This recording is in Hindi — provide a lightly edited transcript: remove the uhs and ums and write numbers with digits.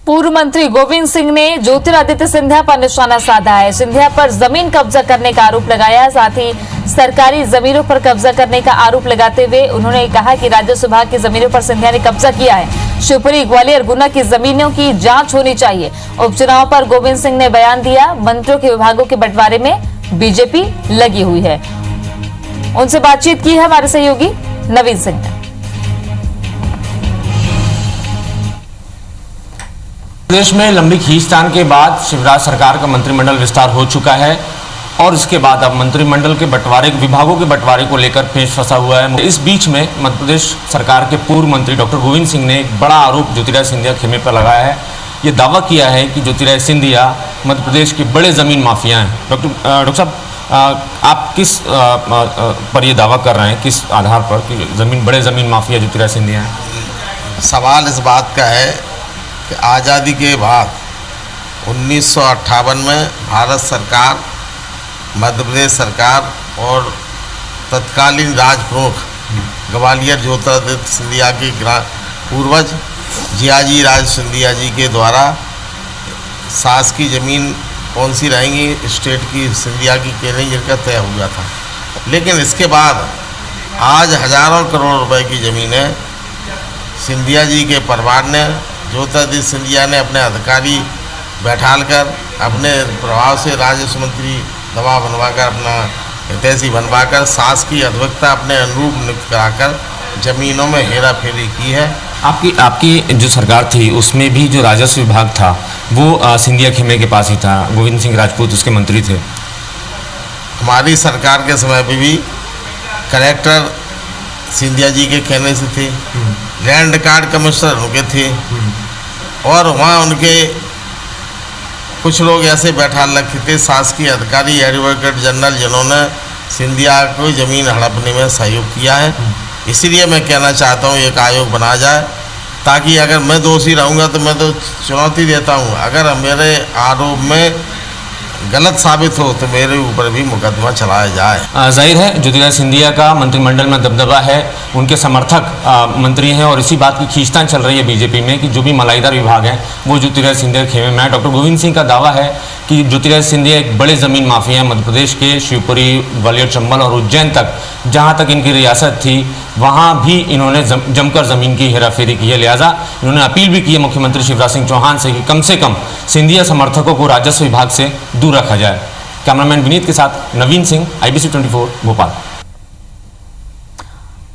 पूर्व मंत्री गोविंद सिंह ने ज्योतिरादित्य सिंधिया पर निशाना साधा है। सिंधिया पर जमीन कब्जा करने का आरोप लगाया, साथ ही सरकारी जमीनों पर कब्जा करने का आरोप लगाते हुए उन्होंने कहा कि राजस्व विभाग की जमीनों पर सिंधिया ने कब्जा किया है। शिवपुरी, ग्वालियर, गुना की जमीनों की जांच होनी चाहिए। उपचुनाव पर गोविंद सिंह ने बयान दिया। मंत्रियों के विभागों के बंटवारे में बीजेपी लगी हुई है। उनसे बातचीत की है हमारे सहयोगी नवीन सिंह ने। प्रदेश में लंबी खींचतान के बाद शिवराज सरकार का मंत्रिमंडल विस्तार हो चुका है और इसके बाद अब मंत्रिमंडल के बंटवारे, विभागों के बंटवारे को लेकर पेच फंसा हुआ है। इस बीच में मध्य प्रदेश सरकार के पूर्व मंत्री डॉक्टर गोविंद सिंह ने एक बड़ा आरोप ज्योतिरादित्य सिंधिया खेमे पर लगाया है। ये दावा किया है कि ज्योतिरादित्य सिंधिया मध्य प्रदेश के बड़े जमीन माफिया हैं। डॉक्टर साहब, आप किस पर ये दावा कर रहे हैं, किस आधार पर कि बड़े जमीन माफिया ज्योतिरादित्य सिंधिया हैं? सवाल इस बात का है कि आज़ादी के बाद 1958 में भारत सरकार, मध्य प्रदेश सरकार और तत्कालीन राज प्रमुख ग्वालियर ज्योतिरादित्य सिंधिया के पूर्वज जियाजी राज सिंधिया जी के द्वारा सास की ज़मीन कौन सी रहेंगी, स्टेट की सिंधिया की केरली जिनका तय हुआ था। लेकिन इसके बाद आज हजारों करोड़ रुपए की ज़मीनें सिंधिया जी के परिवार ने, ज्योतिरादित्य सिंधिया ने अपने अधिकारी बैठालकर अपने प्रभाव से राजस्व मंत्री दवा बनवाकर, अपना हितैषी बनवाकर, सास की अधिवक्ता अपने अनुरूप नियुक्त कराकर ज़मीनों में हेरा फेरी की है। आपकी जो सरकार थी उसमें भी जो राजस्व विभाग था वो सिंधिया खेमे के पास ही था। गोविंद सिंह राजपूत उसके मंत्री थे। हमारी सरकार के समय पे भी कलेक्टर सिंधिया जी के कहने से थे, लैंड रिकॉर्ड कमिश्नर उनके थे और वहाँ उनके कुछ लोग ऐसे बैठा रखे थे शासकीय अधिकारी, एडवोकेट जनरल, जिन्होंने सिंधिया को ज़मीन हड़पने में सहयोग किया है। इसीलिए मैं कहना चाहता हूँ एक आयोग बनाया जाए, ताकि अगर मैं दोषी रहूँगा तो मैं तो चुनौती देता हूँ, अगर मेरे आरोप में गलत साबित हो तो मेरे ऊपर भी मुकदमा चलाया जाए। जाहिर है ज्योतिरादित्य सिंधिया का मंत्रिमंडल में दबदबा है, उनके समर्थक मंत्री हैं और इसी बात की खींचतान चल रही है बीजेपी में कि जो भी मलाईदार विभाग हैं वो ज्योतिरादित्य सिंधिया के खेमे में है। डॉक्टर गोविंद सिंह का दावा है कि ज्योतिरादित्य सिंधिया एक बड़े ज़मीन माफिया हैं। मध्य प्रदेश के शिवपुरी, ग्वालियर, चंबल और उज्जैन तक, जहाँ तक इनकी रियासत थी, वहाँ भी इन्होंने जमकर ज़मीन की हेराफेरी की है। लिहाजा इन्होंने अपील भी की है मुख्यमंत्री शिवराज सिंह चौहान से कि कम सिंधिया समर्थकों को राजस्व विभाग से दूर रखा जाए। कैमरामैन विनीत के साथ नवीन सिंह, IBC 24 भोपाल।